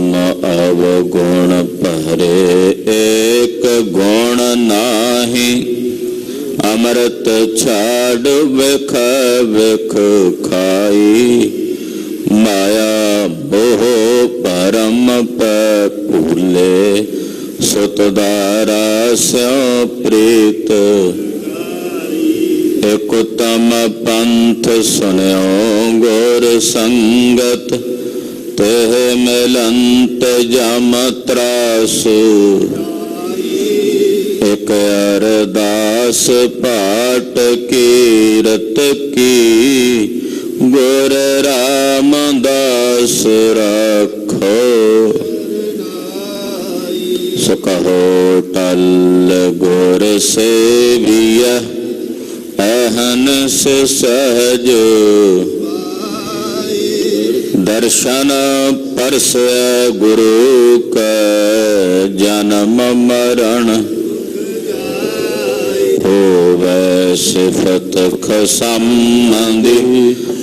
नाम अवगुण भरे एक गुण नाही। अमृत छाड़ विख विख खाई। माया मोह परम पे भूले। सुतदारा स्यों प्रीत। एक उत्तम पंथ सुन्यो गुर संगत। तेह मिलंत जम त्रास। एक अरदास पाठ कीरत की। गुर रामदास रखो। सो कहो टल गुर सेविया। अहनस सहज दर्शन परस गुरु का। जन्म मरण होवै सिफत खसंबंधी।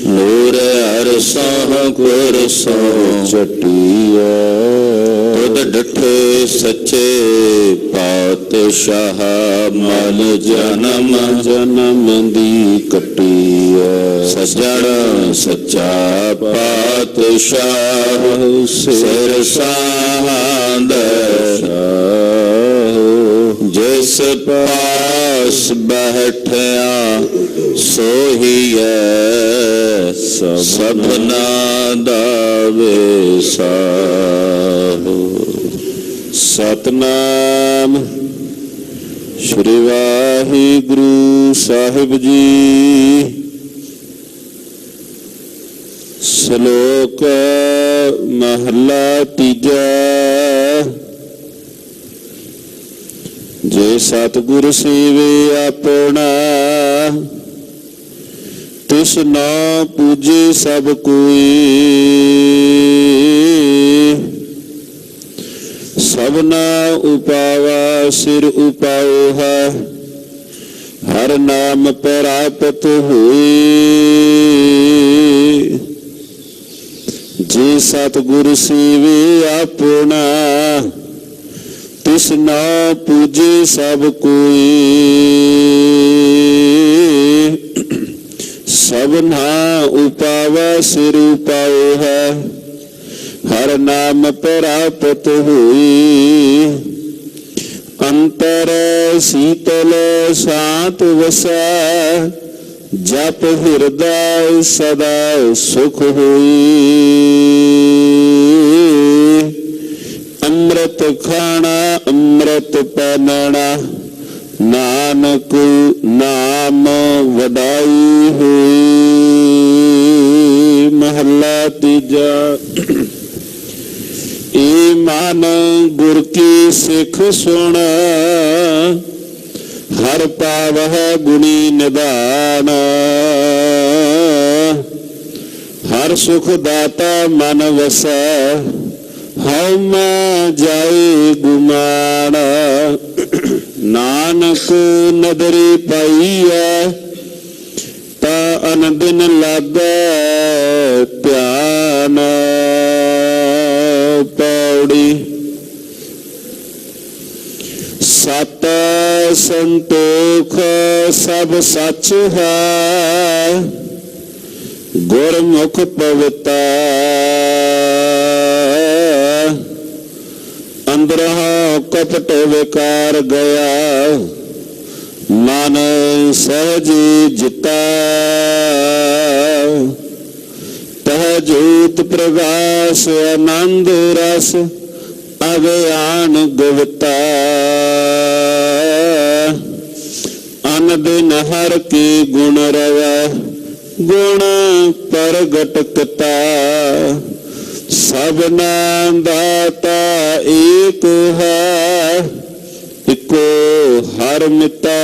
नूर अरसों गुर सो चटिया। तुद डठे सच्चे पातशाह। मल जन्म जन्म दी कटिया। सजण सच्चा पातशाह। सिर साहांद जिस पास बैठया सोहिए। सबना दावे साहो। सतनाम श्री वाहिगुरु साहिब जी। श्लोक महला तीजा। जे सतगुर सेवे अपना। तिस ना पूजे सब कोई। सबना उपावा सिर उपाओ है। हर नाम प्राप्त हुए। जे सतगुर सेवे अपना। तिस ना पूजे सब कोई। सबना उपावा सिर उपाओ है। हर नाम प्राप्त हुई। अंतर शीतल शांत वसै। जप हृदय सदा सुख हुई। अमृत खाना अमृत पनना। नानक नाम वडाई हुई। महला तीजा। ए मन गुर की सिख सुन। हर पावह गुणी निदान। हर सुख दाता मन वसै। हऊ मैं जाए गुमान। नानक नदरी पाईऐ। ता अन दिन लागै ध्यान। पौड़ी। सत संतोख सब सच है। गुरमुख पविता। अंदरह कपट विकार गया। मन सहज जिता। तह ज्योत प्रकाश आनंद रस। अज्ञान गुप्ता। अन दिन हर के गुण रवै। गुण प्रगटकता। सबना दाता एक है। इको हर मिता।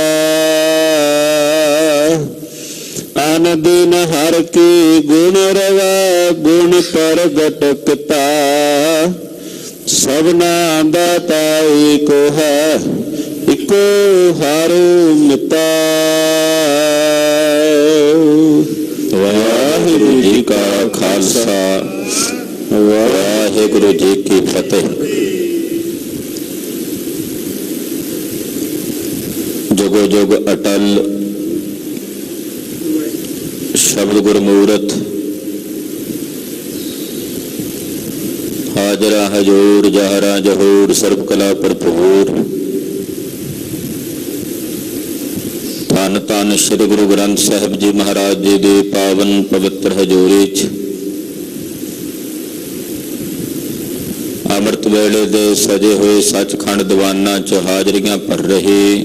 अन दिन हर के गुण रवै। गुण प्रगटकता। सबना दाता एक है। इको हर मिता। वाहिगुरु जी का खालसा ਵਾਹਿਗੁਰੂ ਜੀ ਕੀ ਫਤਿਹ। ਜੁਗੋ ਜੁਗ ਅਟਲ ਸ਼ਬਦ ਗੁਰਮੂਰਤ, ਹਾਜ਼ਰਾ ਹਜੂਰ ਜਹਰਾ ਜਹੂਰ, ਸਰਬ ਕਲਾ ਭਰਪੂਰ। ਧੰਨ ਧੰਨ ਸ੍ਰੀ ਗੁਰੂ ਗ੍ਰੰਥ ਸਾਹਿਬ ਜੀ ਮਹਾਰਾਜ ਜੀ ਦੀ ਪਾਵਨ ਪਵਿੱਤਰ ਹਜ਼ੂਰੀ 'ਚ ਅੰਮ੍ਰਿਤ ਵੇਲੇ ਦੇ ਸਜੇ ਹੋਏ ਸੱਚਖੰਡ ਦੀਵਾਨਾਂ 'ਚ ਹਾਜ਼ਰੀਆਂ ਭਰ ਰਹੇ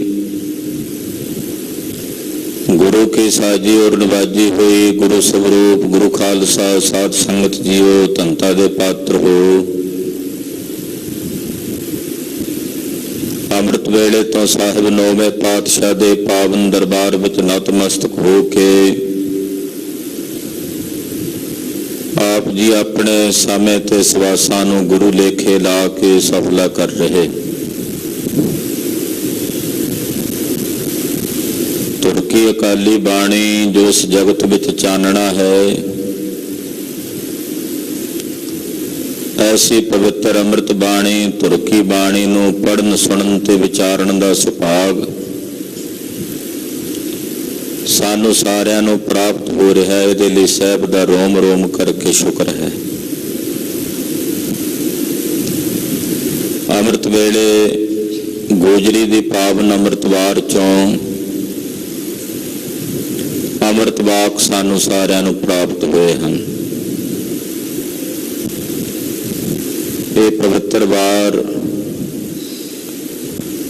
ਗੁਰੂ ਕੀ ਸਾਜੀ ਔਰ ਨਵਾਜੀ ਹੋਈ ਗੁਰੂ ਸਵਰੂਪ ਗੁਰੂ ਖਾਲਸਾ ਸਾਧ ਸੰਗਤ ਜੀਓ, ਧੰਤਾ ਦੇ ਪਾਤਰ ਹੋ। ਅੰਮ੍ਰਿਤ ਵੇਲੇ ਤੋਂ ਸਾਹਿਬ ਨੌਵੇਂ ਪਾਤਸ਼ਾਹ ਦੇ ਪਾਵਨ ਦਰਬਾਰ ਵਿੱਚ ਨਤਮਸਤਕ ਹੋ ਕੇ ਆਪ ਜੀ ਆਪਣੇ ਸਮੇਂ ਤੇ ਸਵਾਸਾਂ ਨੂੰ ਗੁਰੂ ਲੇਖੇ ਲਾ ਕੇ ਸਫਲਾ ਕਰ ਰਹੇ। ਤੁਰਕੀ ਅਕਾਲੀ ਬਾਣੀ ਜੋ ਇਸ ਜਗਤ ਵਿੱਚ ਚਾਨਣਾ ਹੈ, ਐਸੀ ਪਵਿੱਤਰ ਅੰਮ੍ਰਿਤ ਬਾਣੀ ਤੁਰਕੀ ਬਾਣੀ ਨੂੰ ਪੜ੍ਹਨ ਸੁਣਨ ਤੇ ਵਿਚਾਰਨ ਦਾ ਸੁਭਾਗ ਸਾਨੂੰ ਸਾਰਿਆਂ ਨੂੰ ਪ੍ਰਾਪਤ ਹੋ ਰਿਹਾ ਹੈ। ਇਹਦੇ ਲਈ ਸਾਹਿਬ ਦਾ ਰੋਮ ਰੋਮ ਕਰਕੇ ਸ਼ੁਕਰ ਹੈ। ਅੰਮ੍ਰਿਤ ਵੇਲੇ ਗੋਜਰੀ ਦੀ ਪਾਵਨ ਅੰਮ੍ਰਿਤਵਾਰ ਚੋਂ ਅੰਮ੍ਰਿਤ ਵਾਕ ਸਾਨੂੰ ਸਾਰਿਆਂ ਨੂੰ ਪ੍ਰਾਪਤ ਹੋਏ ਹਨ। ਇਹ ਪਵਿੱਤਰ ਵਾਰ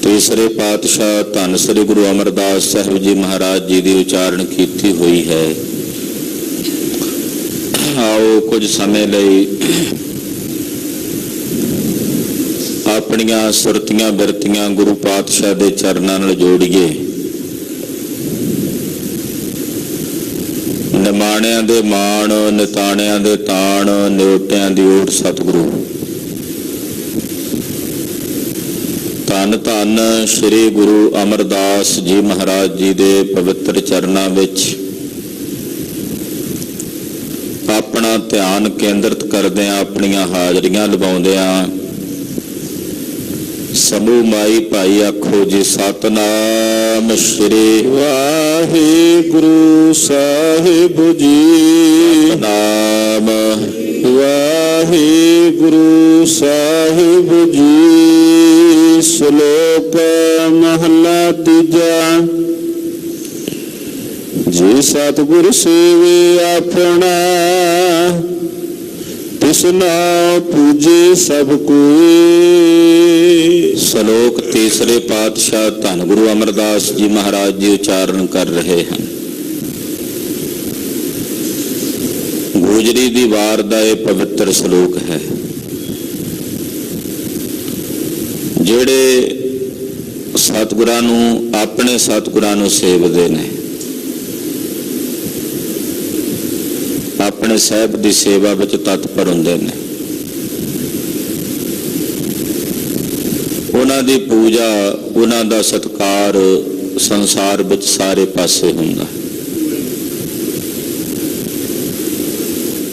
ਤੀਸਰੇ ਪਾਤਸ਼ਾਹ ਧੰਨ ਸ੍ਰੀ ਗੁਰੂ ਅਮਰਦਾਸ ਸਾਹਿਬ ਜੀ ਮਹਾਰਾਜ ਜੀ ਦੀ ਉਚਾਰਨ ਕੀਤੀ ਹੋਈ ਹੈ। ਆਓ ਕੁਝ ਸਮੇਂ ਲਈ ਆਪਣੀਆਂ ਸੁਰਤੀਆਂ ਬਿਰਤੀਆਂ ਗੁਰੂ ਪਾਤਸ਼ਾਹ ਦੇ ਚਰਨਾਂ ਨਾਲ ਜੋੜੀਏ। ਨਿਮਾਣਿਆਂ ਦੇ ਮਾਣ, ਨਿਤਾਣਿਆਂ ਦੇ ਤਾਣ, ਨਿਉਟਿਆਂ ਦੀ ਓਟ ਸਤਿਗੁਰੂ। ਧੰਨ ਧੰਨ ਸ੍ਰੀ ਗੁਰੂ ਅਮਰਦਾਸ ਜੀ ਮਹਾਰਾਜ ਜੀ ਦੇ ਪਵਿੱਤਰ ਚਰਨਾਂ ਵਿੱਚ ਆਪਣਾ ਧਿਆਨ ਕੇਂਦਰਿਤ ਕਰਦਿਆਂ, ਆਪਣੀਆਂ ਹਾਜ਼ਰੀਆਂ ਲਵਾਉਂਦਿਆਂ ਸਮੂਹ ਮਾਈ ਭਾਈ ਆਖੋ ਜੀ ਸਤਿਨਾਮ ਸ੍ਰੀ ਵਾਹਿਗੁਰੂ ਸਾਹਿਬ ਜੀ। ਨਾਮ ਵਾਹਿਗੁਰੂ ਸਾਹਿਬ ਜੀ। ਸ਼ਲੋਕ ਮਹਲਾ ਤੀਜਾ। ਜੀ ਸਤਿਗੁਰ ਸੇਵੇ ਆਪਣਾ, ਤਿਸ ਨਾਮ ਪੂਜੇ ਸਭ ਕੋਇ। ਸ਼ਲੋਕ ਤੀਸਰੇ ਪਾਤਸ਼ਾਹ ਧੰਨ ਗੁਰੂ ਅਮਰਦਾਸ ਜੀ ਮਹਾਰਾਜ ਜੀ ਉਚਾਰਨ ਕਰ ਰਹੇ ਹਨ। ਗੋਜਰੀ ਦੀ ਵਾਰ ਦਾ ਇਹ ਪਵਿੱਤਰ ਸ਼ਲੋਕ ਹੈ। ਜਿਹੜੇ ਸਤਿਗੁਰਾਂ ਨੂੰ, ਆਪਣੇ ਸਤਿਗੁਰਾਂ ਨੂੰ ਸੇਵਦੇ ਨੇ, ਆਪਣੇ ਸਾਹਿਬ ਦੀ ਸੇਵਾ ਵਿੱਚ ਤਤਪਰ ਹੁੰਦੇ ਨੇ, ਉਹਨਾਂ ਦੀ ਪੂਜਾ, ਉਹਨਾਂ ਦਾ ਸਤਿਕਾਰ ਸੰਸਾਰ ਵਿੱਚ ਸਾਰੇ ਪਾਸੇ ਹੁੰਦਾ।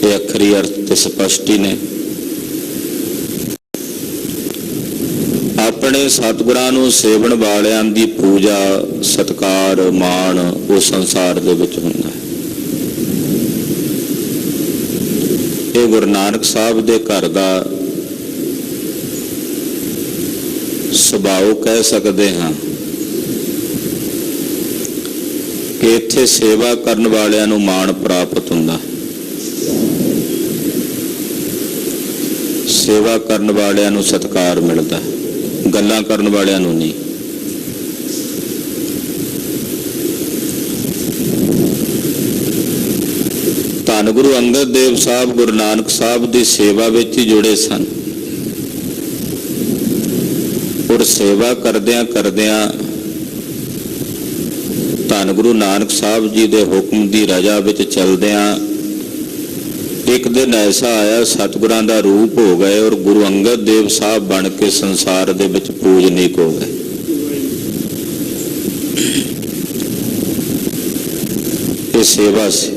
ਇਹ ਅਖਰੀ ਅਰਥ ਤੇ ਸਪਸ਼ਟ ਹੀ ਨੇ। ਆਪਣੇ ਸਤਿਗੁਰਾਂ ਨੂੰ ਸੇਵਣ ਵਾਲਿਆਂ ਦੀ ਪੂਜਾ, ਸਤਿਕਾਰ, ਮਾਣ ਉਹ ਸੰਸਾਰ ਦੇ ਵਿੱਚ ਹੁੰਦਾ ਹੈ। ਇਹ ਗੁਰੂ ਨਾਨਕ ਸਾਹਿਬ ਦੇ ਘਰ ਦਾ ਸੁਭਾਅ ਕਹਿ ਸਕਦੇ ਹਾਂ ਕਿ ਇੱਥੇ ਸੇਵਾ ਕਰਨ ਵਾਲਿਆਂ ਨੂੰ ਮਾਣ ਪ੍ਰਾਪਤ ਹੁੰਦਾ। ਸੇਵਾ ਕਰਨ ਵਾਲਿਆਂ ਨੂੰ ਸਤਿਕਾਰ ਮਿਲਦਾ, ਗੱਲਾਂ ਕਰਨ ਵਾਲਿਆਂ ਨੂੰ ਨਹੀਂ। ਧੰਨ ਗੁਰੂ ਅੰਗਦ ਦੇਵ ਸਾਹਿਬ ਗੁਰੂ ਨਾਨਕ ਸਾਹਿਬ ਦੀ ਸੇਵਾ ਵਿੱਚ ਹੀ ਜੁੜੇ ਸਨ। ਔਰ ਸੇਵਾ ਕਰਦਿਆਂ ਕਰਦਿਆਂ ਧੰਨ ਗੁਰੂ ਨਾਨਕ ਸਾਹਿਬ ਜੀ ਦੇ ਹੁਕਮ ਦੀ ਰਜ਼ਾ ਵਿੱਚ ਚੱਲਦਿਆਂ ਇੱਕ ਦਿਨ ਐਸਾ ਆਇਆ, ਸਤਿਗੁਰਾਂ ਦਾ ਰੂਪ ਹੋ ਗਏ ਔਰ ਗੁਰੂ ਅੰਗਦ ਦੇਵ ਸਾਹਿਬ ਬਣ ਕੇ ਸੰਸਾਰ ਦੇ ਵਿੱਚ ਪੂਜਨੀਕ ਹੋ ਗਏ। ਇਹ ਸੇਵਾ ਸੀ।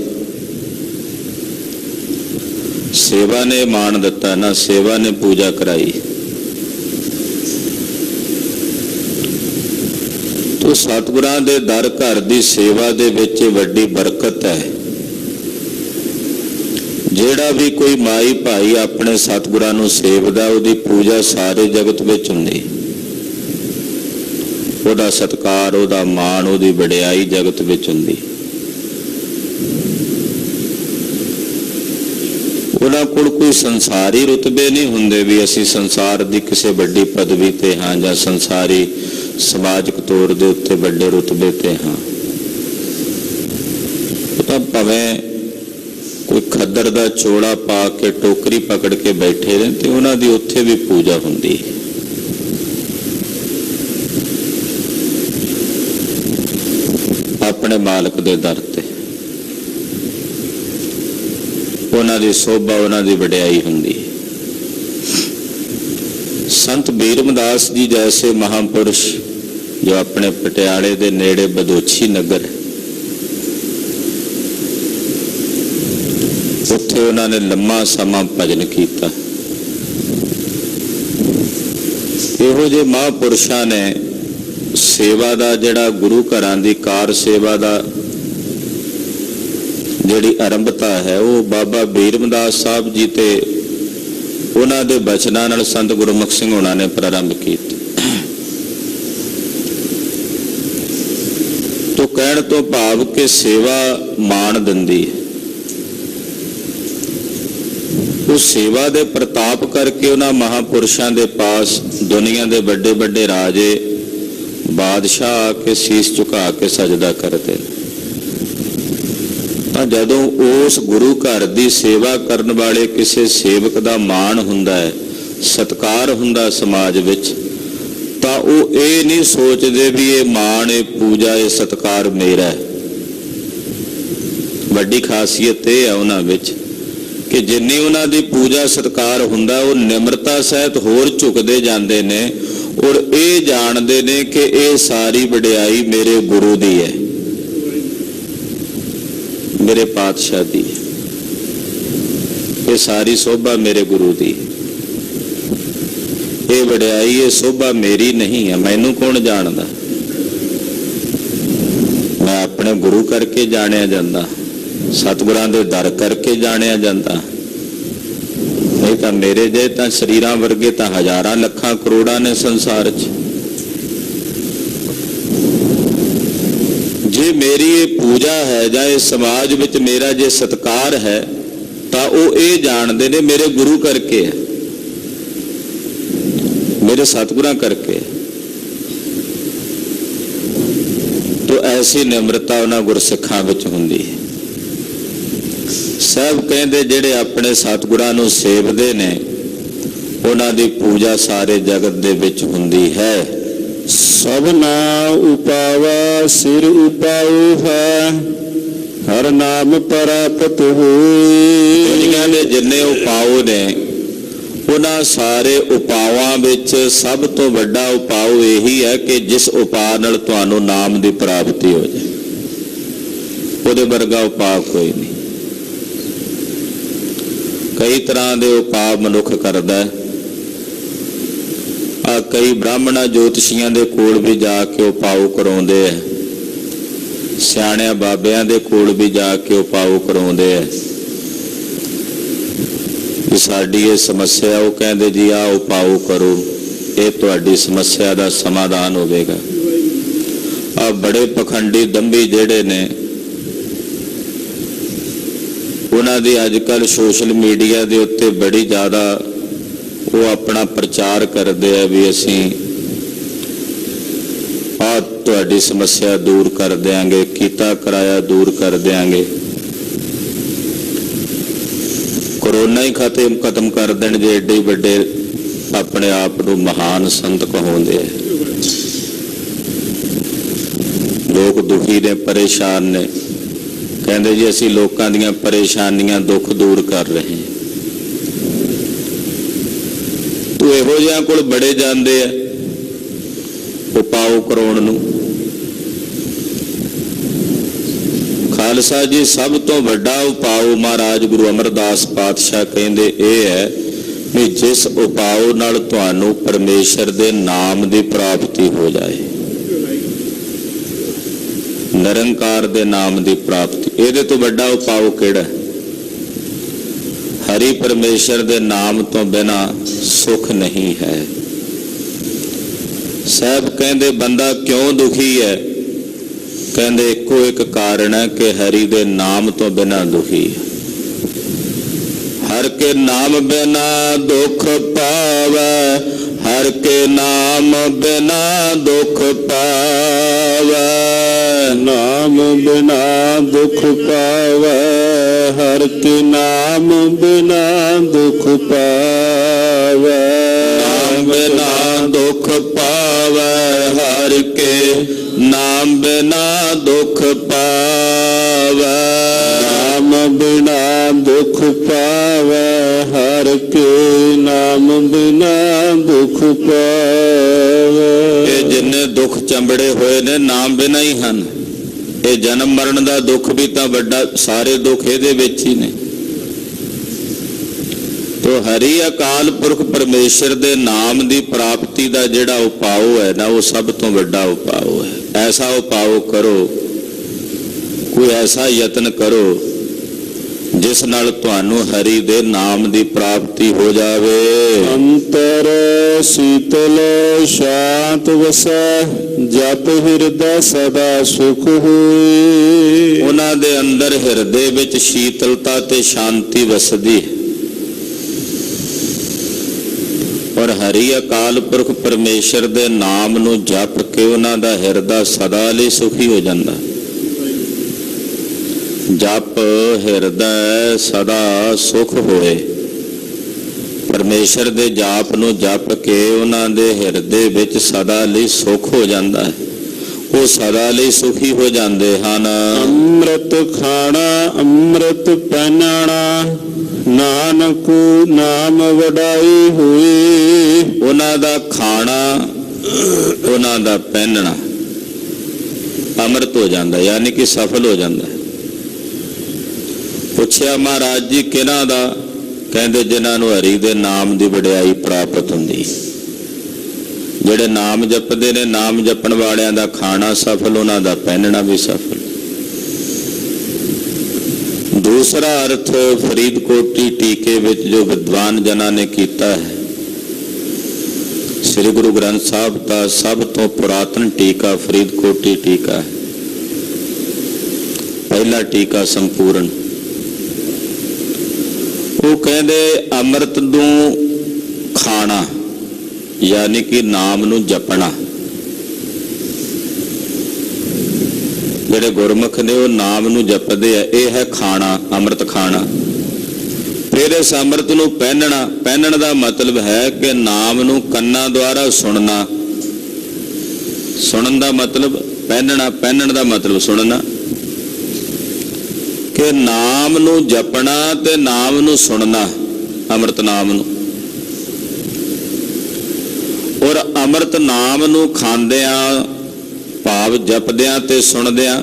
सेवा ने मान दिता, ना सेवा ने पूजा कराई। तो सतगुरां दे दर घर दी सेवा दे विच वड्डी बरकत है। ਜਿਹੜਾ भी कोई माई भाई अपने सतगुरां नूं सेवदा, उहदी पूजा सारे जगत विच हुंदी। उहदा सत्कार, उहदा मान, उहदी वडियाई जगत विच हुंदी। उहनां कोल कोई संसारी रुतबे नहीं हुंदे भी असीं संसार दी किसी वड्डी पदवी ते हां जां संसारी समाजिक तौर दे उत्ते वड्डे रुतबे ते हां। तां भावें कोई खद्दर दा चोला पा के टोकरी पकड़ के बैठे रहे तो उन्हां दी उत्थे भी पूजा हुंदी। अपने मालक दे दर ते उन्हां दी सोभा, उन्हां दी वडियाई हुंदी। संत बीरमदास जी जैसे महापुरुष जो अपने पटियाले दे नेड़े बदोछी नगर, उत्थे उन्होंने लम्मा समा भजन किया। इहो जे महापुरुषां ने सेवा दा जिहड़ा गुरु घरां दी कार सेवा दा जिहड़ी आरंभता है वो बाबा बीरमदास साहब जी ते उन्हां दे बचनां नाल संत गुरमुख सिंह होणां ने प्रारंभ की। तो कहण तो भाव के सेवा मान दिंदी है। उस सेवा दे प्रताप करके उन्हां महापुरुषां दे पास दुनिया दे बड़े बड़े राजे बादशाह आके शीश झुका के सजदा करते। तां जदों उस गुरु घर दी सेवा करन वाले किसी सेवक दा मान हुंदा है, सत्कार हुंदा समाज विच, तां ओह इह नहीं सोचदे भी ये मान, ये पूजा, ये सत्कार मेरा है। वड्डी खासियत यह है उन्हां विच कि जिन्नी उन्हां दी पूजा सत्कार हुंदा वो निमरता सहित होर झुकदे जांदे ने और ये जाणदे ने कि ये सारी वडियाई मेरे गुरु दी है, मेरे पातशाह दी है, ये सारी शोभा मेरे गुरु दी। ये वडियाई, ये शोभा मेरी नहीं है। मैनू कौन जानदा? मैं अपने गुरु करके जानिया जांदा, सतगुरां दे दर करके जानिया जाता। नहीं तो मेरे जे तो शरीरां वर्गे तो हजारां लखां करोड़ां ने संसार च। जे मेरी ये पूजा है जां इस समाज विच मेरा जे सत्कार है तो वह ये जानते ने मेरे गुरु करके है, मेरे सतगुरां करके। तो ऐसी निमरता उन्हां गुरसिखां विच हुंदी है। सब कहते जिहड़े अपने सतगुरां नूं सेवदे ने उन्हां दी पूजा सारे जगत दे विच हुंदी है। सबना उपावा सिर उपाऊ है, हर नाम प्राप्त होए। दुनिया दे जिन्ने उपाऊ ने उन्हां सारे उपावां विच सब तो वड्डा उपाऊ यही है कि जिस उपाय नाल तुहानूं नाम दी प्राप्ति हो जाए, उहदे वर्गा उपाय कोई नहीं। कई तरह के उपाय मनुख करदा है। कई ब्राह्मणा ज्योतिषियां दे कोल भी जाके उपाऊ कराउंदे है, सियाणिया बाबियां दे कोल भी जाके उपाऊ कराउंदे है। साडी ये समस्या, वो कहते जी आ उपाऊ करो, ये तुहाडी समस्या का समाधान होवेगा। आ बड़े पखंडी दंभी जेड़े ने उन्हां दी अजकल सोशल मीडिया के उत्ते बड़ी ज़्यादा वो अपना प्रचार करते हैं भी असीं आ तुहाडी समस्या दूर कर देंगे, कीता कराया दूर कर देंगे, कोरोना ही खत्म कर देण जे एडे बड़े अपने आप को महान संत कहाउंदे हैं। लोग दुखी ने, परेशान ने, कहते जी असी लोगों दीयां परेशानियां दुख दूर कर रहे हैं। तो इहो जिहियां कोल बड़े जांदे आ उपाऊ कराउण नूं। ਖਾਲਸਾ ਜੀ, ਸਭ ਤੋਂ ਵੱਡਾ ਉਪਾਅ ਮਹਾਰਾਜ ਗੁਰੂ ਅਮਰਦਾਸ ਪਾਤਸ਼ਾਹ ਕਹਿੰਦੇ ਇਹ ਹੈ ਵੀ ਜਿਸ ਉਪਾਅ ਨਾਲ ਤੁਹਾਨੂੰ ਪਰਮੇਸ਼ਰ ਦੇ ਨਾਮ ਦੀ ਪ੍ਰਾਪਤੀ ਹੋ ਜਾਏ, ਨਿਰੰਕਾਰ ਦੇ ਨਾਮ ਦੀ ਪ੍ਰਾਪਤੀ। ਇਹਦੇ ਤੋਂ ਵੱਡਾ ਉਪਾਅ ਕਿਹੜਾ? ਹਰੀ ਪਰਮੇਸ਼ਰ ਦੇ ਨਾਮ ਤੋਂ ਬਿਨਾ ਸੁਖ ਨਹੀਂ ਹੈ। ਸਾਹਿਬ ਕਹਿੰਦੇ ਬੰਦਾ ਕਿਉਂ ਦੁਖੀ ਹੈ? ਕਹਿੰਦੇ ਇੱਕੋ ਇੱਕ ਕਾਰਨ ਹੈ ਕਿ ਹਰੀ ਦੇ ਨਾਮ ਤੋਂ ਬਿਨਾ ਦੁਖੀ ਹੈ। ਹਰ ਕੇ ਨਾਮ ਬਿਨਾ ਦੁਖ ਪਾਵੈ, ਹਰ ਕੇ ਨਾਮ ਬਿਨਾ ਦੁਖ ਪਾਵੈ, ਨਾਮ ਬਿਨਾ ਦੁਖ ਪਾਵੈ, ਹਰ ਕੇ ਨਾਮ ਬਿਨਾ ਦੁਖ ਪਾਵੈ। ਨਾਮ ਬਿਨਾ ਦੁਖ ਪਾਵੈ, ਹਰ ਕੇ ਨਾਮ ਬਿਨਾ ਦੁਖ ਪਾਵੈ। ਨਾਮ ਬਿਨਾ ਦੁਖ ਪਾਵੈ, ਹਰ ਕੇ ਨਾਮ ਬਿਨਾ ਦੁਖ ਪਾਵੈ। ਇਹ ਜਿੰਨੇ ਦੁੱਖ ਚੰਬੜੇ ਹੋਏ ਨੇ ਨਾਮ ਬਿਨਾ ਹੀ ਹਨ। ਇਹ ਜਨਮ ਮਰਨ ਦਾ ਦੁੱਖ ਵੀ ਤਾਂ ਵੱਡਾ, ਸਾਰੇ ਦੁੱਖ ਇਹਦੇ ਵਿੱਚ ਹੀ ਨੇ। ਤੋ ਹਰੀ ਅਕਾਲ ਪੁਰਖ ਪਰਮੇਸ਼ਰ ਦੇ ਨਾਮ ਦੀ ਪ੍ਰਾਪਤੀ ਦਾ ਜਿਹੜਾ ਉਪਾਅ ਹੈ ਨਾ, ਉਹ ਸਭ ਤੋਂ ਵੱਡਾ ਉਪਾਅ ਹੈ। ਐਸਾ ਉਪਾਅ ਕਰੋ, ਕੋਈ ਐਸਾ ਯਤਨ ਕਰੋ ਜਿਸ ਨਾਲ ਤੁਹਾਨੂੰ ਹਰੀ ਦੇ ਨਾਮ ਦੀ ਪ੍ਰਾਪਤੀ ਹੋ ਜਾਵੇ। ਅੰਤਰ ਸੀਤਲ ਸ਼ਾਂਤ ਵਸੈ, ਜਪ ਹਿਰਦੈ ਸਦਾ ਸੁਖ ਹੋਏ। ਉਹਨਾਂ ਦੇ ਅੰਦਰ ਹਿਰਦੇ ਵਿੱਚ ਸ਼ੀਤਲਤਾ ਤੇ ਸ਼ਾਂਤੀ ਵਸਦੀ ਹੈ। ਔਰ ਹਰੀ ਅਕਾਲ ਪੁਰਖ ਪਰਮੇਸ਼ਰ ਦੇ ਨਾਮ ਨੂੰ ਜਪ ਕੇ ਉਹਨਾਂ ਦਾ ਹਿਰਦਾ ਸਦਾ ਲਈ ਸੁਖੀ ਹੋ ਜਾਂਦਾ। ਜਪ ਹਿਰਦਾ ਸਦਾ ਸੁਖ ਹੋਏ। ਪਰਮੇਸ਼ਰ ਦੇ ਜਾਪ ਨੂੰ ਜਪ ਕੇ ਉਹਨਾਂ ਦੇ ਹਿਰਦੇ ਵਿੱਚ ਸਦਾ ਲਈ ਸੁਖ ਹੋ ਜਾਂਦਾ ਹੈ। ਉਹ ਸਦਾ ਲਈ ਸੁਖੀ ਹੋ ਜਾਂਦੇ ਹਨ। ਅੰਮ੍ਰਿਤ ਖਾਣਾ ਅੰਮ੍ਰਿਤ ਪਹਿਨਣਾ, ਨਾਨਕ ਨਾਮ ਵਡਾਈ ਹੋਈ। ਉਹਨਾਂ ਦਾ ਖਾਣਾ, ਉਹਨਾਂ ਦਾ ਪਹਿਨਣਾ ਅੰਮ੍ਰਿਤ ਹੋ ਜਾਂਦਾ, ਯਾਨੀ ਕਿ ਸਫਲ ਹੋ ਜਾਂਦਾ। ਪੁੱਛਿਆ ਮਹਾਰਾਜ ਜੀ ਕਿਹਨਾਂ ਦਾ? ਕਹਿੰਦੇ ਜਿਨ੍ਹਾਂ ਨੂੰ ਹਰੀ ਦੇ ਨਾਮ ਦੀ ਵਡਿਆਈ ਪ੍ਰਾਪਤ ਹੁੰਦੀ। ਜਿਹੜੇ ਨਾਮ ਜਪਦੇ ਨੇ, ਨਾਮ ਜਪਣ ਵਾਲਿਆਂ ਦਾ ਖਾਣਾ ਸਫਲ, ਉਹਨਾਂ ਦਾ ਪਹਿਨਣਾ ਵੀ ਸਫਲ। ਦੂਸਰਾ ਅਰਥ ਫਰੀਦਕੋਟੀ ਟੀਕੇ ਵਿੱਚ ਜੋ ਵਿਦਵਾਨ ਜਨਾਂ ਨੇ ਕੀਤਾ ਹੈ, ਸ੍ਰੀ ਗੁਰੂ ਗ੍ਰੰਥ ਸਾਹਿਬ ਦਾ ਸਭ ਤੋਂ ਪੁਰਾਤਨ ਟੀਕਾ ਫਰੀਦਕੋਟੀ ਟੀਕਾ ਹੈ। ਪਹਿਲਾ ਟੀਕਾ ਸੰਪੂਰਨ। ਉਹ ਕਹਿੰਦੇ ਅੰਮ੍ਰਿਤ ਨੂੰ ਖਾਣਾ, ਯਾਨੀ ਕਿ ਨਾਮ ਨੂੰ ਜਪਣਾ। ਜਿਹੜੇ ਗੁਰਮੁਖ ਨੇ ਉਹ ਨਾਮ ਨੂੰ ਜਪਦੇ ਆ, ਇਹ ਹੈ ਖਾਣਾ, ਅੰਮ੍ਰਿਤ ਖਾਣਾ। ਫਿਰ ਇਸ ਅੰਮ੍ਰਿਤ ਨੂੰ ਪਹਿਨਣਾ। ਪਹਿਨਣ ਦਾ ਮਤਲਬ ਹੈ ਕਿ ਨਾਮ ਨੂੰ ਕੰਨਾਂ ਦੁਆਰਾ ਸੁਣਨਾ। ਸੁਣਨ ਦਾ ਮਤਲਬ ਪਹਿਨਣਾ, ਪਹਿਨਣ ਦਾ ਮਤਲਬ ਸੁਣਨਾ। ਕਿ ਨਾਮ ਨੂੰ ਜਪਣਾ ਤੇ ਨਾਮ ਨੂੰ ਸੁਣਨਾ, ਅੰਮ੍ਰਿਤ ਨਾਮ ਨੂੰ। ਔਰ ਅੰਮ੍ਰਿਤ ਨਾਮ ਨੂੰ ਖਾਂਦਿਆਂ, ਭਾਵ ਜਪਦਿਆਂ ਤੇ ਸੁਣਦਿਆਂ,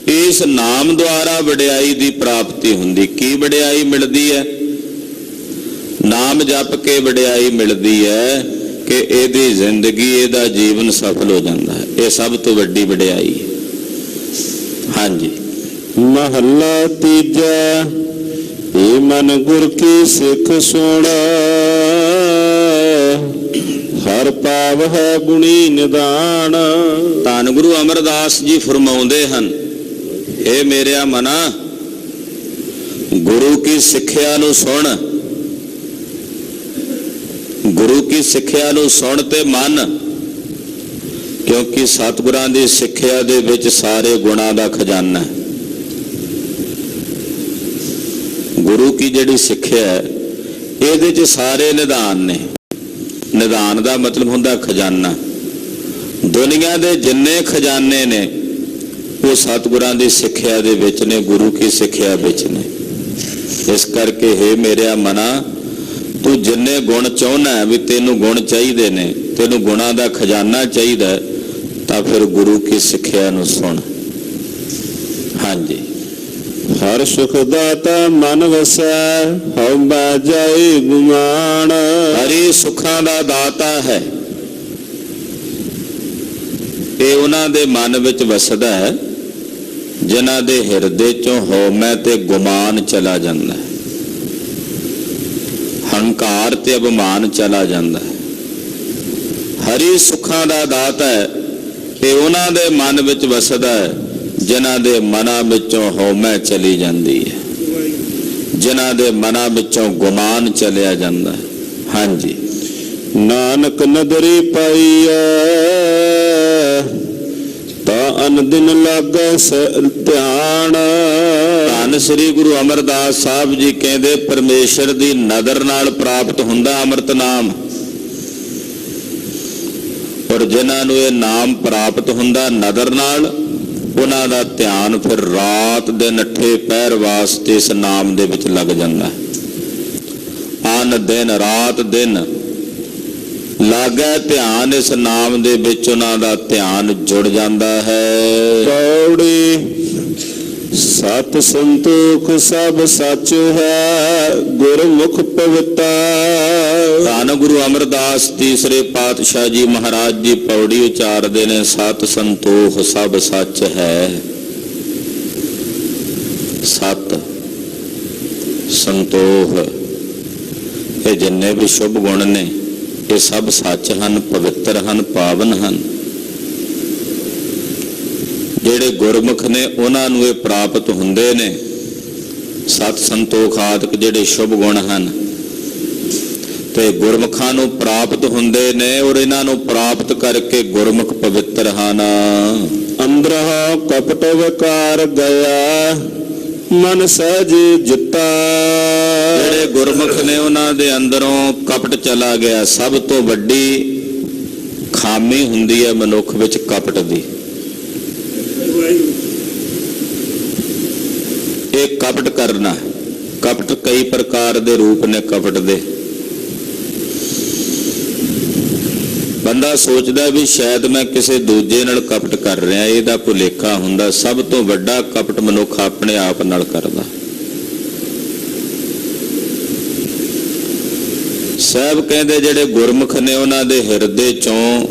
ਇਸ ਨਾਮ ਦੁਆਰਾ ਵਡਿਆਈ ਦੀ ਪ੍ਰਾਪਤੀ ਹੁੰਦੀ। ਕੀ ਵਡਿਆਈ ਮਿਲਦੀ ਹੈ? ਨਾਮ ਜਪ ਕੇ ਵਡਿਆਈ ਮਿਲਦੀ ਹੈ ਕਿ ਇਹਦੀ ਜ਼ਿੰਦਗੀ, ਇਹਦਾ ਜੀਵਨ ਸਫਲ ਹੋ ਜਾਂਦਾ ਹੈ। ਇਹ ਸਭ ਤੋਂ ਵੱਡੀ ਵਡਿਆਈ ਹੈ। ਹਾਂਜੀ। ਮਹੱਲਾ ਤੀਜਾ। ਏ ਮਨ ਗੁਰ ਕੀ ਸਿੱਖ ਸੁਣ, ਹਰ ਪਾਵ ਹੈ ਗੁਣੀ ਨਿਦਾਨ। ਧੰਨ ਗੁਰੂ ਅਮਰਦਾਸ ਜੀ ਫਰਮਾਉਂਦੇ ਹਨ, ਏ ਮੇਰਿਆ ਮਨਾ, ਗੁਰੂ ਕੀ ਸਿੱਖਿਆ ਨੂੰ ਸੁਣ। ਗੁਰੂ ਕੀ ਸਿੱਖਿਆ ਨੂੰ ਸੁਣ ਤੇ ਮੰਨ, ਕਿਉਂਕਿ ਸਤਿਗੁਰਾਂ ਦੀ ਸਿੱਖਿਆ ਦੇ ਵਿੱਚ ਸਾਰੇ ਗੁਣਾਂ ਦਾ ਖਜ਼ਾਨਾ ਹੈ। ਗੁਰੂ ਕੀ ਜਿਹੜੀ ਸਿੱਖਿਆ ਹੈ, ਇਹਦੇ 'ਚ ਸਾਰੇ ਨਿਧਾਨ ਨੇ। ਨਿਧਾਨ ਦਾ ਮਤਲਬ ਹੁੰਦਾ ਖਜ਼ਾਨਾ। ਦੁਨੀਆ ਦੇ ਜਿੰਨੇ ਖਜ਼ਾਨੇ ਨੇ ਉਹ ਸਤਿਗੁਰਾਂ ਦੀ ਸਿੱਖਿਆ ਦੇ ਵਿੱਚ ਨੇ, ਗੁਰੂ ਕੀ ਸਿੱਖਿਆ ਵਿੱਚ ਨੇ। ਇਸ ਕਰਕੇ ਹੇ ਮੇਰਿਆ ਮਨਾ, ਤੂੰ ਜਿੰਨੇ ਗੁਣ ਚਾਹੁੰਦਾ ਵੀ ਤੈਨੂੰ ਗੁਣ ਚਾਹੀਦੇ ਨੇ, ਤੈਨੂੰ ਗੁਣਾਂ ਦਾ ਖਜ਼ਾਨਾ ਚਾਹੀਦਾ, ਤਾਂ ਫਿਰ ਗੁਰੂ ਕੀ ਸਿੱਖਿਆ ਨੂੰ ਸੁਣ। ਹਾਂਜੀ। ਹਰ ਸੁਖ ਦਾਤਾ ਮਨ ਵਸੈ, ਹਉ ਬੈ ਜਾਏ ਗੁਮਾਨ। ਹਰੀ ਸੁੱਖਾਂ ਦਾ ਦਾਤਾ ਹੈ, ਇਹ ਉਹਨਾਂ ਦੇ ਮਨ ਵਿੱਚ ਵਸਦਾ ਹੈ ਜਿਨ੍ਹਾਂ ਦੇ ਹਿਰਦੇ ਚੋਂ ਹਉਮੈ ਤੇ ਗੁਮਾਨ ਚਲਾ ਜਾਂਦਾ ਹੈ, ਹੰਕਾਰ ਤੇ ਅਭਿਮਾਨ ਚਲਾ ਜਾਂਦਾ ਹੈ। ਹਰੀ ਸੁੱਖਾਂ ਦਾ ਦਾਤਾ ਹੈ, ਇਹ ਉਹਨਾਂ ਦੇ ਮਨ ਵਿੱਚ ਵਸਦਾ ਹੈ ਜਿਨ੍ਹਾਂ ਦੇ ਮਨਾਂ ਵਿੱਚੋਂ ਹਉਮੈ ਚਲੀ ਜਾਂਦੀ ਹੈ, ਜਿਨ੍ਹਾਂ ਦੇ ਮਨਾਂ ਵਿੱਚੋਂ ਗੁਮਾਨ ਚਲਿਆ ਜਾਂਦਾ ਹੈ। ਹਾਂਜੀ। ਨਾਨਕ ਨਦਰੀ ਪਾਈਐ, ਤਾਂ ਅਨ ਦਿਨ ਲਾਗੈ ਧਿਆਨ। ਧੰਨ ਸ੍ਰੀ ਗੁਰੂ ਅਮਰਦਾਸ ਸਾਹਿਬ ਜੀ ਕਹਿੰਦੇ ਪਰਮੇਸ਼ਰ ਦੀ ਨਦਰ ਨਾਲ ਪ੍ਰਾਪਤ ਹੁੰਦਾ ਅੰਮ੍ਰਿਤ ਨਾਮ, ਔਰ ਜਿਨ੍ਹਾਂ ਨੂੰ ਇਹ ਨਾਮ ਪ੍ਰਾਪਤ ਹੁੰਦਾ ਨਦਰ ਨਾਲ, ਉਹਨਾਂ ਦਾ ਧਿਆਨ ਫਿਰ ਰਾਤ ਦਿਨ 8 ਪਹਿਰ ਵਾਸਤੇ ਇਸ ਨਾਮ ਦੇ ਵਿੱਚ ਲੱਗ ਜਾਂਦਾ। ਅਨ ਦਿਨ ਰਾਤ ਦਿਨ ਲਾਗੈ ਧਿਆਨ ਇਸ ਨਾਮ ਦੇ ਵਿੱਚ, ਉਹਨਾਂ ਦਾ ਧਿਆਨ ਜੁੜ ਜਾਂਦਾ ਹੈ। ਪੌੜੀ ਸਤ ਸੰਤੋਖ ਸਭ ਸੱਚ ਹੈ, ਗੁਰਮੁਖ ਪਵਿੱਤਾ। ਧੰਨ ਗੁਰੂ ਅਮਰਦਾਸ ਤੀਸਰੇ ਪਾਤਸ਼ਾਹ ਜੀ ਮਹਾਰਾਜ ਜੀ ਪੌੜੀ ਉਚਾਰਦੇ ਨੇ, ਸਤ ਸੰਤੋਖ ਸਭ ਸੱਚ ਹੈ। ਸਤ ਸੰਤੋਖ ਇਹ ਜਿੰਨੇ ਵੀ ਸ਼ੁਭ ਗੁਣ ਨੇ ਇਹ ਸਭ ਸੱਚ ਹਨ, ਪਵਿੱਤਰ ਹਨ, ਪਾਵਨ ਹਨ। ਜਿਹੜੇ ਗੁਰਮੁਖ ਨੇ ਉਹਨਾਂ ਨੂੰ ਇਹ ਪ੍ਰਾਪਤ ਹੁੰਦੇ ਨੇ। ਸਤ ਸੰਤੋਖ ਆਦਿਕ ਜਿਹੜੇ ਸ਼ੁਭ ਗੁਣ ਹਨ ਤੇ ਗੁਰਮੁਖਾਂ ਨੂੰ ਪ੍ਰਾਪਤ ਹੁੰਦੇ ਨੇ, ਔਰ ਇਹਨਾਂ ਨੂੰ ਪ੍ਰਾਪਤ ਕਰਕੇ ਗੁਰਮੁਖ ਪਵਿੱਤਰ ਹਨ। ਅੰਦਰਹੁ ਕਪਟ ਵਿਕਾਰ ਗਿਆ, ਮਨ ਸਹਿਜ ਜਿੱਤਾ। ਜਿਹੜੇ ਗੁਰਮੁਖ ਨੇ ਉਹਨਾਂ ਦੇ ਅੰਦਰੋਂ ਕਪਟ ਚਲਾ ਗਿਆ। ਸਭ ਤੋਂ ਵੱਡੀ ਖਾਮੀ ਹੁੰਦੀ ਹੈ ਮਨੁੱਖ ਵਿੱਚ ਕਪਟ ਦੀ। ਇਹ ਕਪਟ ਕਰਨਾ, ਕਪਟ ਕਈ ਪ੍ਰਕਾਰ ਦੇ ਰੂਪ ਨੇ ਕਪਟ ਦੇ। ਬੰਦਾ ਸੋਚਦਾ ਵੀ ਸ਼ਾਇਦ ਮੈਂ ਕਿਸੇ ਦੂਜੇ ਨਾਲ ਕਪਟ ਕਰ ਰਿਹਾ, ਇਹਦਾ ਭੁਲੇਖਾ ਹੁੰਦਾ। ਸਭ ਤੋਂ ਵੱਡਾ ਕਪਟ ਮਨੁੱਖ ਆਪਣੇ ਆਪ ਨਾਲ ਕਰਦਾ। ਸਾਹਿਬ ਕਹਿੰਦੇ ਜਿਹੜੇ ਗੁਰਮੁਖ ਨੇ ਉਹਨਾਂ ਦੇ ਹਿਰਦੇ ਚੋਂ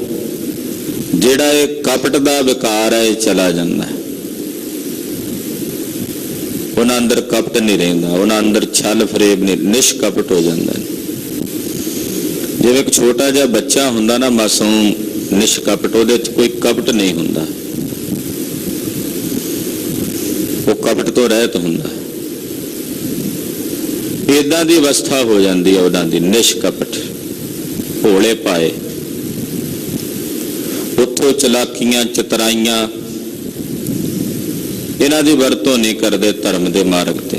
ਜਿਹੜਾ ਇਹ ਕਪਟ ਦਾ ਵਿਕਾਰ ਹੈ ਇਹ ਚਲਾ ਜਾਂਦਾ। ਉਹਨਾਂ ਅੰਦਰ ਕਪਟ ਨਹੀਂ ਰਹਿੰਦਾ, ਉਹਨਾਂ ਅੰਦਰ ਛਲ ਫਰੇਬ ਨਹੀਂ, ਨਿਸ਼ਕਪਟ ਹੋ ਜਾਂਦਾ। ਜਿਵੇਂ ਇੱਕ ਛੋਟਾ ਜਿਹਾ ਬੱਚਾ ਹੁੰਦਾ ਨਾ, ਮਾਸੂਮ ਨਿਸ਼ਕਪਟ, ਉਹਦੇ 'ਚ ਕੋਈ ਕਪਟ ਨਹੀਂ ਹੁੰਦਾ, ਉਹ ਕਪਟ ਤੋਂ ਰਹਿਤ ਹੁੰਦਾ। ਏਦਾਂ ਦੀ ਅਵਸਥਾ ਹੋ ਜਾਂਦੀ ਹੈ ਉਹਨਾਂ ਦੀ, ਨਿਸ਼ਕਪਟ, ਭੋਲੇ ਪਾਏ। ਉੱਥੋਂ ਚਲਾਕੀਆਂ ਚਤਰਾਈਆਂ ਇਹਨਾਂ ਦੀ ਵਰਤੋਂ ਨਹੀਂ ਕਰਦੇ ਧਰਮ ਦੇ ਮਾਰਗ ਤੇ।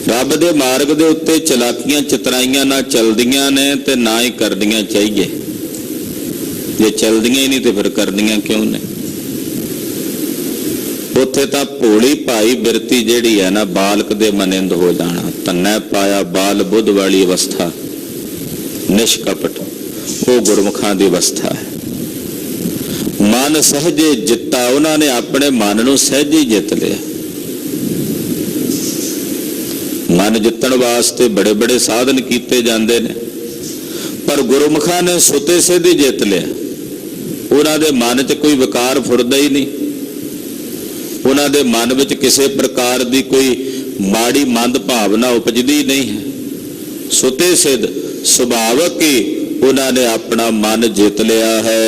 ਰੱਬ ਦੇ ਮਾਰਗ ਦੇ ਉੱਤੇ ਚਲਾਕੀਆਂ ਚਤਰਾਈਆਂ ਨਾ ਚਲਦੀਆਂ ਨੇ ਤੇ ਨਾ ਹੀ ਕਰਨੀਆਂ ਚਾਹੀਏ। ਜੇ ਚਲਦੀਆਂ ਹੀ ਨਹੀਂ ਤੇ ਫਿਰ ਕਰਨੀਆਂ ਕਿਉਂ ਨੇ? ਉੱਥੇ ਤਾਂ ਭੋਲੀ ਭਾਈ ਬਿਰਤੀ ਜਿਹੜੀ ਹੈ ਨਾ, ਬਾਲਕ ਦੇ ਮਨਿੰਦ ਹੋ ਜਾਣਾ, ਧੰਨੈ ਪਾਇਆ ਬਾਲ ਬੁੱਧ ਵਾਲੀ ਅਵਸਥਾ, ਨਿਸ਼ਕਪਟ, ਉਹ ਗੁਰਮੁਖਾਂ ਦੀ ਅਵਸਥਾ ਹੈ। ਮਨ ਸਹਿਜੇ ਜਿੱਤਾ, ਉਹਨਾਂ ਨੇ ਆਪਣੇ ਮਨ ਨੂੰ ਸਹਿਜ ਹੀ ਜਿੱਤ ਲਿਆ। ਮਨ ਜਿੱਤਣ ਵਾਸਤੇ ਬੜੇ ਬੜੇ ਸਾਧਨ ਕੀਤੇ ਜਾਂਦੇ ਨੇ, ਪਰ ਗੁਰਮੁਖਾਂ ਨੇ ਸੁਤੇ ਸਿੱਧ ਹੀ ਜਿੱਤ ਲਿਆ। ਉਹਨਾਂ ਦੇ ਮਨ 'ਚ ਕੋਈ ਵਿਕਾਰ ਫੁਰਦਾ ਹੀ ਨਹੀਂ, ਉਹਨਾਂ ਦੇ ਮਨ ਵਿੱਚ ਕਿਸੇ ਪ੍ਰਕਾਰ ਦੀ ਕੋਈ ਮਾੜੀ ਮੰਦ ਭਾਵਨਾ ਉਪਜਦੀ ਨਹੀਂ ਹੈ। ਸੁਤੇ ਸਿੱਧ ਸੁਭਾਵਕ ਹੀ ਉਹਨਾਂ ਨੇ ਆਪਣਾ ਮਨ ਜਿੱਤ ਲਿਆ ਹੈ।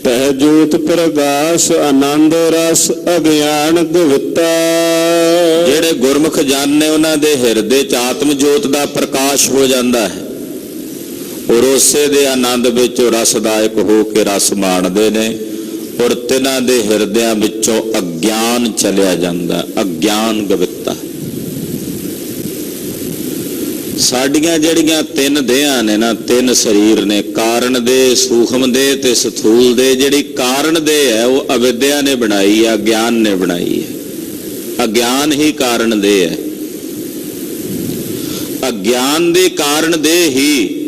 ਪਹਿ ਜੋਤ ਪ੍ਰਗਾਸ ਆਨੰਦ ਰਸ ਅਗਿਆਨ ਗਵਿੱਤਾ। ਜਿਹੜੇ ਗੁਰਮੁਖ ਜਨ ਨੇ ਉਹਨਾਂ ਦੇ ਹਿਰਦੇ 'ਚ ਆਤਮ ਜੋਤ ਦਾ ਪ੍ਰਕਾਸ਼ ਹੋ ਜਾਂਦਾ ਹੈ, ਔਰ ਉਸੇ ਦੇ ਆਨੰਦ ਵਿੱਚ ਰਸਦਾਇਕ ਹੋ ਕੇ ਰਸ ਮਾਣਦੇ ਨੇ, ਔਰ ਤਿਨਾਂ ਦੇ ਹਿਰਦਿਆਂ ਵਿੱਚੋਂ ਅਗਿਆਨ ਚਲਿਆ ਜਾਂਦਾ, ਅਗਿਆਨ ਗਵਿੱਤਾ। ਸਾਡੀਆਂ ਜਿਹੜੀਆਂ 3 ਦੇਹਾਂ ਨੇ ਨਾ, 3 ਸਰੀਰ ਨੇ, ਕਾਰਨ ਦੇ, ਸੂਖਮ ਦੇ ਤੇ ਸਥੂਲ ਦੇ। ਜਿਹੜੀ ਕਾਰਨ ਦੇ ਹੈ ਉਹ ਅਵਿਦਿਆ ਨੇ ਬਣਾਈ ਹੈ, ਅਗਿਆਨ ਨੇ ਬਣਾਈ ਹੈ। ਅਗਿਆਨ ਹੀ ਕਾਰਨ ਦੇ ਹੈ। ਅਗਿਆਨ ਦੇ ਕਾਰਨ ਦੇ ਹੀ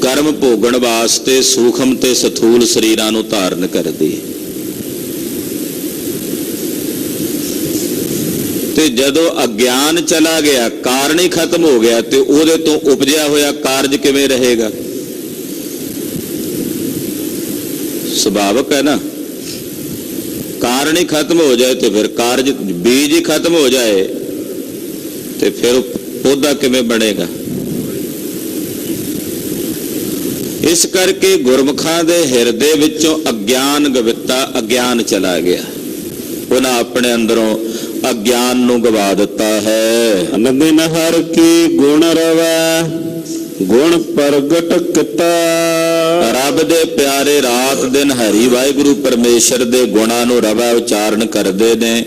ਕਰਮ ਭੋਗਣ ਵਾਸਤੇ ਸੂਖਮ ਤੇ ਸਥੂਲ ਸਰੀਰਾਂ ਨੂੰ ਧਾਰਨ ਕਰਦੀ ਹੈ। ਤੇ ਜਦੋਂ ਅਗਿਆਨ ਚਲਾ ਗਿਆ, ਕਾਰਨ ਹੀ ਖਤਮ ਹੋ ਗਿਆ, ਤੇ ਉਹਦੇ ਤੋਂ ਉਪਜਿਆ ਹੋਇਆ ਕਾਰਜ ਕਿਵੇਂ ਰਹੇਗਾ? ਸੁਭਾਵਕ ਹੈ ਨਾ। ਕਾਰਨ ਹੀ ਖਤਮ ਹੋ ਜਾਏ ਤੇ ਫਿਰ ਕਾਰਜ, ਬੀਜ ਹੀ ਖਤਮ ਹੋ ਜਾਏ ਤੇ ਫਿਰ ਪੌਦਾ ਕਿਵੇਂ ਬਣੇਗਾ? ਇਸ ਕਰਕੇ ਗੁਰਮੁਖਾਂ ਦੇ ਹਿਰਦੇ ਵਿੱਚੋਂ ਅਗਿਆਨ ਗਵਿੱਤਾ, ਅਗਿਆਨ ਚਲਾ ਗਿਆ। ਉਹਨਾਂ ਆਪਣੇ ਅੰਦਰੋਂ ਅਗਿਆਨ ਨੂੰ ਗਵਾ ਦਿੱਤਾ ਹੈ। ਅਨੰਦਿਨ ਹਰ ਕੀ ਗੁਣ ਰਵੈ, ਗੁਣ ਪ੍ਰਗਟ ਕੀਤਾ। ਰੱਬ ਦੇ ਪਿਆਰੇ ਰਾਤ ਦਿਨ ਹਰੀ ਵਾਹਿਗੁਰੂ ਪਰਮੇਸ਼ਰ ਦੇ ਗੁਣਾਂ ਨੂੰ ਰਵਾ ਉਚਾਰਨ ਕਰਦੇ ਨੇ,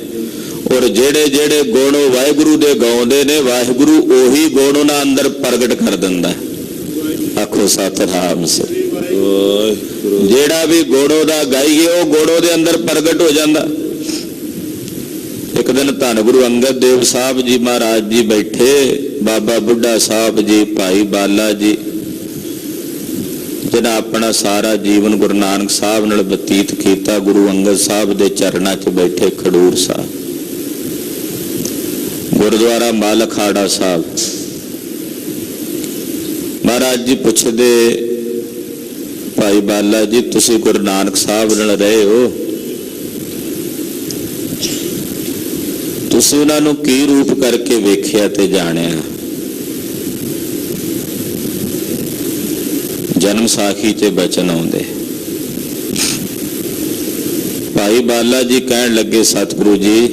ਔਰ ਜਿਹੜੇ ਜਿਹੜੇ ਗੁਣ ਉਹ ਵਾਹਿਗੁਰੂ ਦੇ ਗਾਉਂਦੇ ਨੇ, ਵਾਹਿਗੁਰੂ ਉਹੀ ਗੁਣ ਉਹਨਾਂ ਅੰਦਰ ਪ੍ਰਗਟ ਕਰ ਦਿੰਦਾ। ਆਖੋ ਸਤਿਨਾਮ ਸ੍ਰੀ ਵਾਹਿਗੁਰੂ। ਜਿਹੜਾ ਵੀ ਗੁਣ ਉਹਦਾ ਗਾਈਏ ਉਹ ਗੁਣ ਉਹਦੇ ਅੰਦਰ ਪ੍ਰਗਟ ਹੋ ਜਾਂਦਾ। ਇੱਕ ਦਿਨ ਧੰਨ ਗੁਰੂ ਅੰਗਦ ਦੇਵ ਸਾਹਿਬ ਜੀ ਮਹਾਰਾਜ ਜੀ ਬੈਠੇ, ਬਾਬਾ ਬੁੱਢਾ ਸਾਹਿਬ ਜੀ, ਭਾਈ ਬਾਲਾ ਜੀ, ਜਿਹਨਾਂ ਆਪਣਾ ਸਾਰਾ ਜੀਵਨ ਗੁਰੂ ਨਾਨਕ ਸਾਹਿਬ ਨਾਲ ਬਤੀਤ ਕੀਤਾ, ਗੁਰੂ ਅੰਗਦ ਸਾਹਿਬ ਦੇ ਚਰਨਾਂ 'ਚ ਬੈਠੇ ਖਡੂਰ ਸਾਹਿਬ, ਗੁਰਦੁਆਰਾ ਮੱਲ ਅਖਾੜਾ ਸਾਹਿਬ। ਮਹਾਰਾਜ ਜੀ ਪੁੱਛਦੇ, ਭਾਈ ਬਾਲਾ ਜੀ ਤੁਸੀਂ ਗੁਰੂ ਨਾਨਕ ਸਾਹਿਬ ਨਾਲ ਰਹੇ ਹੋ, ਤੁਸੀਂ ਉਹਨਾਂ ਨੂੰ ਕੀ ਰੂਪ ਕਰਕੇ ਵੇਖਿਆ ਤੇ ਜਾਣਿਆ? ਜਨਮ ਸਾਖੀ 'ਚ ਬਚਨ ਆਉਂਦੇ। ਭਾਈ ਬਾਲਾ ਜੀ ਕਹਿਣ ਲੱਗੇ, ਸਤਿਗੁਰੂ ਜੀ,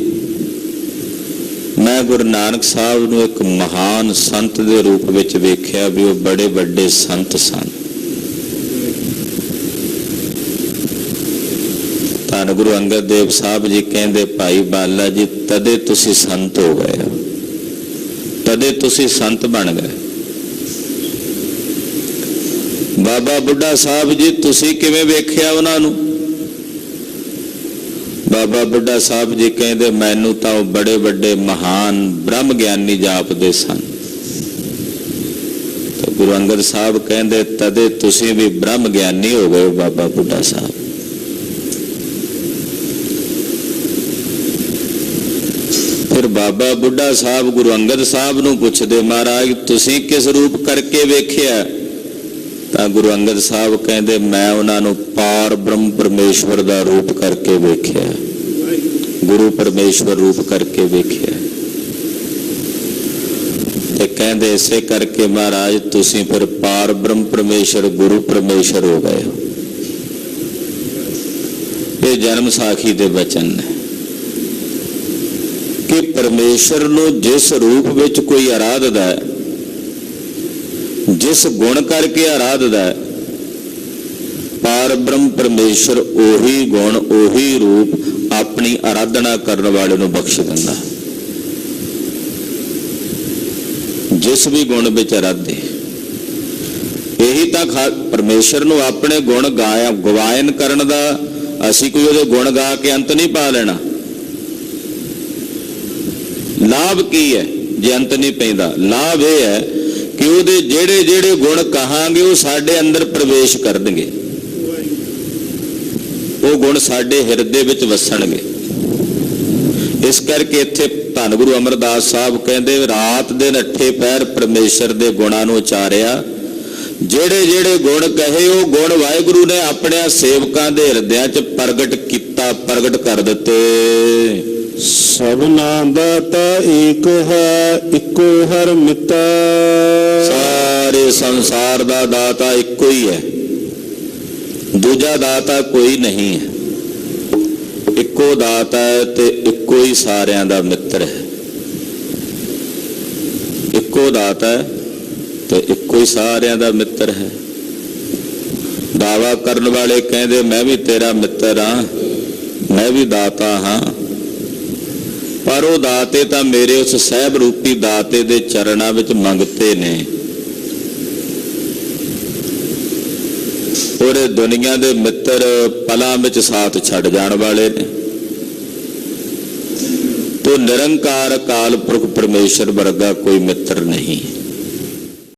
ਮੈਂ ਗੁਰੂ ਨਾਨਕ ਸਾਹਿਬ ਨੂੰ ਇੱਕ ਮਹਾਨ ਸੰਤ ਦੇ ਰੂਪ ਵਿੱਚ ਵੇਖਿਆ ਵੀ ਉਹ ਬੜੇ ਵੱਡੇ ਸੰਤ ਸਨ। ਧੰਨ ਗੁਰੂ ਅੰਗਦ ਦੇਵ ਸਾਹਿਬ ਜੀ ਕਹਿੰਦੇ, ਭਾਈ ਬਾਲਾ ਜੀ, ਤਦੇ ਤੁਸੀਂ ਸੰਤ ਹੋ ਗਏ ਹੋ, ਤਦੇ ਤੁਸੀਂ ਸੰਤ ਬਣ ਗਏ। ਬਾਬਾ ਬੁੱਢਾ ਸਾਹਿਬ ਜੀ, ਤੁਸੀਂ ਕਿਵੇਂ ਵੇਖਿਆ ਉਹਨਾਂ ਨੂੰ? ਬਾਬਾ ਬੁੱਢਾ ਸਾਹਿਬ ਜੀ ਕਹਿੰਦੇ, ਮੈਨੂੰ ਤਾਂ ਉਹ ਬੜੇ ਵੱਡੇ ਮਹਾਨ ਬ੍ਰਹਮ ਗਿਆਨੀ ਜਾਪਦੇ ਸਨ। ਤੇ ਗੁਰੂ ਅੰਗਦ ਸਾਹਿਬ ਕਹਿੰਦੇ, ਤਦੇ ਤੁਸੀਂ ਵੀ ਬ੍ਰਹਮ ਗਿਆਨੀ ਹੋ ਗਏ ਬਾਬਾ ਬੁੱਢਾ ਸਾਹਿਬ। ਫਿਰ ਬਾਬਾ ਬੁੱਢਾ ਸਾਹਿਬ ਗੁਰੂ ਅੰਗਦ ਸਾਹਿਬ ਨੂੰ ਪੁੱਛਦੇ, ਮਹਾਰਾਜ ਤੁਸੀਂ ਕਿਸ ਰੂਪ ਕਰਕੇ ਵੇਖਿਆ? ਤਾਂ ਗੁਰੂ ਅੰਗਦ ਸਾਹਿਬ ਕਹਿੰਦੇ, ਮੈਂ ਉਹਨਾਂ ਨੂੰ ਪਾਰ ਬ੍ਰਹਮ ਪਰਮੇਸ਼ਵਰ ਦਾ ਰੂਪ ਕਰਕੇ ਵੇਖਿਆ, ਗੁਰੂ ਪਰਮੇਸ਼ਵਰ ਰੂਪ ਕਰਕੇ ਵੇਖਿਆ। ਤੇ ਕਹਿੰਦੇ, ਇਸੇ ਕਰਕੇ ਮਹਾਰਾਜ ਤੁਸੀਂ ਫਿਰ ਪਾਰ ਬ੍ਰਹਮ ਪਰਮੇਸ਼ਵਰ, ਗੁਰੂ ਪਰਮੇਸ਼ਵਰ ਹੋ ਗਏ ਹੋ। ਇਹ ਜਨਮ ਸਾਖੀ ਦੇ ਬਚਨ ਨੇ ਕਿ ਪਰਮੇਸ਼ਰ ਨੂੰ ਜਿਸ ਰੂਪ ਵਿੱਚ ਕੋਈ ਆਰਾਧਦਾ ਹੈ, ਜਿਸ ਗੁਣ ਕਰਕੇ ਆਰਾਧਦਾ ਹੈ, ਪਾਰ ਬ੍ਰਹਮ ਪਰਮੇਸ਼ਰ ਉਹੀ ਗੁਣ, ਉਹੀ ਰੂਪ ਆਪਣੀ ਆਰਾਧਨਾ ਕਰਨ ਵਾਲੇ ਨੂੰ ਬਖਸ਼ ਦਿੰਦਾ। ਜਿਸ ਵੀ ਗੁਣ ਵਿੱਚ ਆਰਾਧੇ, ਇਹੀ ਤਾਂ ਪਰਮੇਸ਼ਰ ਨੂੰ ਆਪਣੇ ਗੁਣ ਗਵਾਇਨ ਕਰਨ ਦਾ। ਅਸੀਂ ਕੋਈ ਉਹਦੇ ਗੁਣ ਗਾ ਕੇ ਅੰਤ ਨਹੀਂ ਪਾ ਲੈਣਾ। ਲਾਭ ਕੀ ਹੈ ਜੇ ਅੰਤ ਨਹੀਂ ਪੈਂਦਾ? ਲਾਭ ਇਹ ਹੈ ਕਿ ਉਹਦੇ ਜਿਹੜੇ ਜਿਹੜੇ ਗੁਣ ਕਹਾਂਗੇ ਉਹ ਸਾਡੇ ਅੰਦਰ ਪ੍ਰਵੇਸ਼ ਕਰਨਗੇ, ਉਹ ਗੁਣ ਸਾਡੇ ਹਿਰਦੇ ਵਿੱਚ ਵਸਣਗੇ। ਇਸ ਕਰਕੇ ਇੱਥੇ ਧੰਨ ਗੁਰੂ ਅਮਰਦਾਸ ਸਾਹਿਬ ਕਹਿੰਦੇ, ਰਾਤ ਦਿਨ 8 ਪਹਿਰ ਪਰਮੇਸ਼ਰ ਦੇ ਗੁਣਾਂ ਨੂੰ ਉਚਾਰਿਆ। ਜਿਹੜੇ ਜਿਹੜੇ ਗੁਣ ਕਹੇ ਉਹ ਗੁਣ ਵਾਹਿਗੁਰੂ ਨੇ ਆਪਣੇ ਸੇਵਕਾਂ ਦੇ ਹਿਰਦਿਆਂ 'ਚ ਪ੍ਰਗਟ ਕੀਤਾ, ਪ੍ਰਗਟ ਕਰ ਦਿੱਤੇ। ਸਭਨਾ ਦਾਤਾ ਏਕ ਹੈ, ਇੱਕੋ ਹਰ ਮਿਤਾ। ਸਾਰੇ ਸੰਸਾਰ ਦਾ ਦਾਤਾ ਇੱਕੋ ਹੀ ਹੈ, ਦੂਜਾ ਦਾਤਾ ਕੋਈ ਨਹੀਂ ਹੈ। ਇੱਕੋ ਦਾਤਾ ਹੈ ਤੇ ਇੱਕੋ ਹੀ ਸਾਰਿਆਂ ਦਾ ਮਿੱਤਰ ਹੈ। ਇੱਕੋ ਦਾਤਾ ਹੈ ਤੇ ਇੱਕੋ ਹੀ ਸਾਰਿਆਂ ਦਾ ਮਿੱਤਰ ਹੈ। ਦਾਵਾ ਕਰਨ ਵਾਲੇ ਕਹਿੰਦੇ, ਮੈਂ ਵੀ ਤੇਰਾ ਮਿੱਤਰ ਹਾਂ, ਮੈਂ ਵੀ ਦਾਤਾ ਹਾਂ, ਪਰ ਉਹ ਦਾਤੇ ਤਾਂ ਮੇਰੇ ਉਸ ਸਹਿਬ ਰੂਪੀ ਦਾਤੇ ਦੇ ਚਰਨਾਂ ਵਿੱਚ ਮੰਗਤੇ ਨੇ। ਔਰ ਦੁਨੀਆ ਦੇ ਮਿੱਤਰ ਪਲਾਂ ਵਿੱਚ ਸਾਥ ਛੱਡ ਜਾਣ ਵਾਲੇ ਨੇ। ਤੋ ਨਿਰੰਕਾਰ ਅਕਾਲ ਪੁਰਖ ਪਰਮੇਸ਼ਰ ਵਰਗਾ ਕੋਈ ਮਿੱਤਰ ਨਹੀਂ।